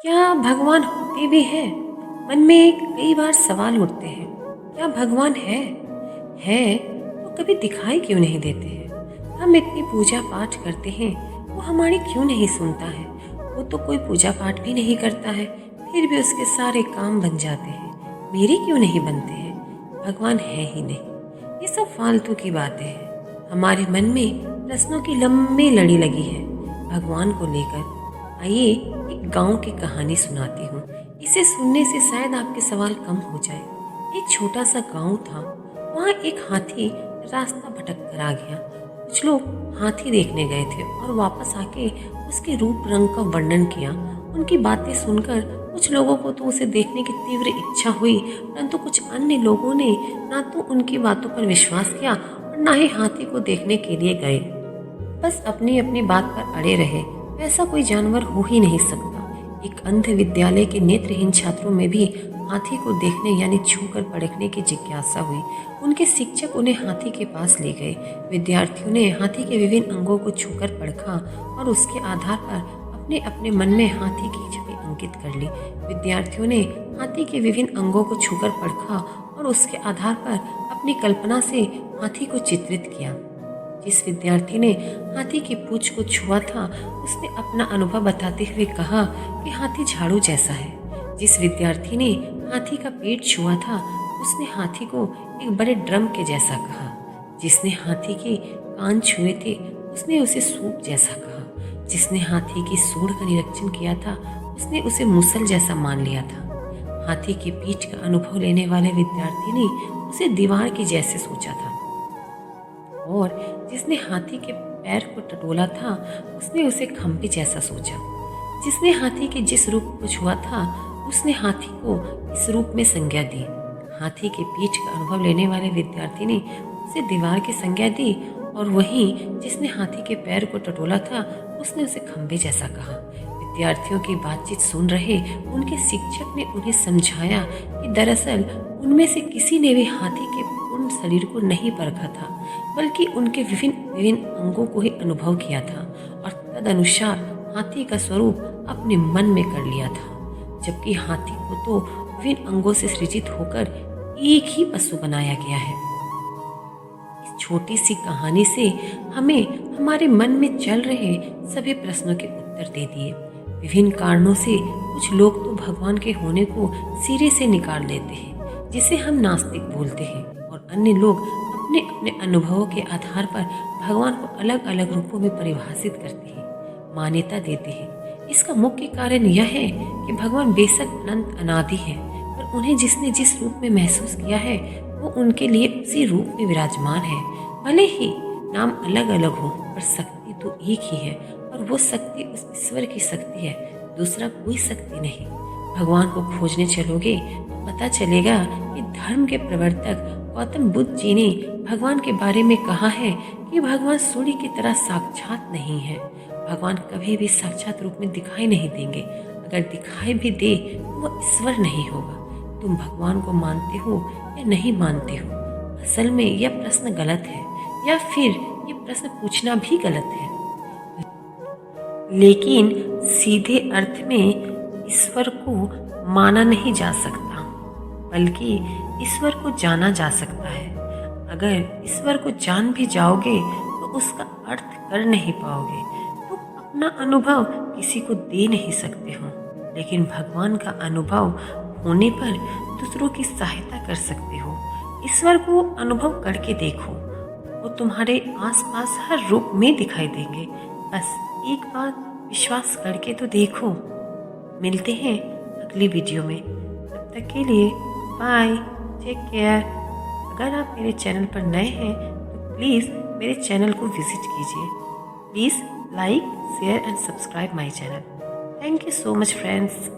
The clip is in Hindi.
क्या भगवान होते भी हैं? मन में कई बार सवाल उठते हैं। क्या भगवान है? है तो कभी दिखाई क्यों नहीं देते हैं? हम इतनी पूजा पाठ करते हैं, वो हमारी क्यों नहीं सुनता है? वो तो कोई पूजा पाठ भी नहीं करता है, फिर भी उसके सारे काम बन जाते हैं। मेरे क्यों नहीं बनते हैं? भगवान है ही नहीं। ये सब फालतू की बातें हैं। हमारे मन में प्रश्नों की लंबी लड़ी लगी है भगवान को लेकर। आइए एक गांव की कहानी सुनाती हूँ। इसे सुनने से शायद आपके सवाल कम हो जाए। एक छोटा सा गांव था। वहाँ एक हाथी रास्ता भटक कर आ गया। कुछ लोग हाथी देखने गए थे और वापस आके उसके रूप रंग का वर्णन किया। उनकी बातें सुनकर कुछ लोगों को तो उसे देखने की तीव्र इच्छा हुई, परंतु कुछ अन्य लोगों ने ना तो उनकी बातों पर विश्वास किया और ना ही हाथी को देखने के लिए गए। बस अपनी अपनी बात पर अड़े रहे। ऐसा कोई जानवर हो ही नहीं सकता। एक अंध विद्यालय के नेत्रहीन छात्रों में भी हाथी को देखने यानी छूकर परखने की जिज्ञासा हुई। उनके शिक्षक उन्हें हाथी के पास ले गए। विद्यार्थियों ने हाथी के विभिन्न अंगों को छूकर परखा और उसके आधार पर अपने अपने मन में हाथी की छवि अंकित कर ली। विद्यार्थियों ने हाथी के विभिन्न अंगों को छूकर परखा और उसके आधार पर अपनी कल्पना से हाथी को चित्रित किया। जिस विद्यार्थी ने हाथी की पूंछ को छुआ था, उसने अपना अनुभव बताते हुए कहा कि हाथी झाड़ू जैसा है। जिस विद्यार्थी ने हाथी का पेट छुआ था, उसने हाथी को एक बड़े ड्रम के जैसा कहा। जिसने हाथी के कान छुए थे, उसने उसे सूप जैसा कहा। जिसने हाथी की सूंड का निरीक्षण किया था, उसने उसे मुसल जैसा मान लिया था। हाथी की पीठ का अनुभव लेने वाले विद्यार्थी ने उसे दीवार के जैसे सोचा था और जिसने हाथी के पैर को टटोला था, उसने उसे खंभे जैसा सोचा। जिसने हाथी के जिस रूप को छुआ था, उसने हाथी को इस रूप में संज्ञा दी। हाथी के पीठ का अनुभव लेने वाले विद्यार्थी ने उसे दीवार की संज्ञा दी और वहीं जिसने हाथी के पैर को टटोला था, उसने उसे खंभे जैसा कहा। विद्यार्थियों की बातचीत सुन रहे उनके शिक्षक ने उन्हें समझाया कि दरअसल उनमें से किसी ने भी हाथी के पूर्ण शरीर को नहीं परखा था, बल्कि उनके विभिन्न विभिन्न अंगों को ही अनुभव किया था और तदनुसार हाथी का स्वरूप अपने मन में कर लिया था। जबकि हाथी को तो विभिन्न अंगों से सृजित होकर एक ही पशु बनाया गया है। इस छोटी सी कहानी से हमें हमारे मन में चल रहे सभी प्रश्नों के उत्तर दे दिए। विभिन्न कारणों से कुछ लोग तो भगवान के होने को सिरे से निकाल देते हैं, जिसे हम नास्तिक बोलते हैं, और अन्य लोग अपने अपने अनुभवों के आधार पर भगवान को अलग अलग रूपों में परिभाषित करते हैं, मान्यता देते हैं। इसका मुख्य कारण यह है कि भगवान बेशक अनंत अनादि है, पर उन्हें जिसने जिस रूप में महसूस किया है, वो उनके लिए उसी रूप में विराजमान है। भले ही नाम अलग अलग हो, पर शक्ति तो एक ही है, और वो शक्ति उस ईश्वर की शक्ति है, दूसरा कोई शक्ति नहीं। भगवान को खोजने चलोगे तो पता चलेगा कि धर्म के प्रवर्तक गौतम बुद्ध जी ने भगवान के बारे में कहा है कि भगवान सूर्य की तरह साक्षात नहीं है। भगवान कभी भी साक्षात रूप में दिखाई नहीं देंगे। अगर दिखाई भी दे तो वह ईश्वर नहीं होगा। तुम भगवान को मानते हो या नहीं मानते हो, असल में यह प्रश्न गलत है, या फिर ये प्रश्न पूछना भी गलत है। लेकिन सीधे अर्थ में ईश्वर को माना नहीं जा सकता, बल्कि ईश्वर को जाना जा सकता है। अगर ईश्वर को जान भी जाओगे तो उसका अर्थ कर नहीं पाओगे। तुम अपना अनुभव किसी को दे नहीं सकते हो, लेकिन भगवान का अनुभव होने पर दूसरों की सहायता कर सकते हो। ईश्वर को अनुभव करके देखो, वो तुम्हारे आसपास हर रूप में दिखाई देंगे। बस एक बार विश्वास करके तो देखो। मिलते हैं अगली वीडियो में। तब तक के लिए बाय, टेक केयर। अगर आप मेरे चैनल पर नए हैं तो प्लीज़ मेरे चैनल को विजिट कीजिए। Please like, share and subscribe my channel. Thank you so much friends.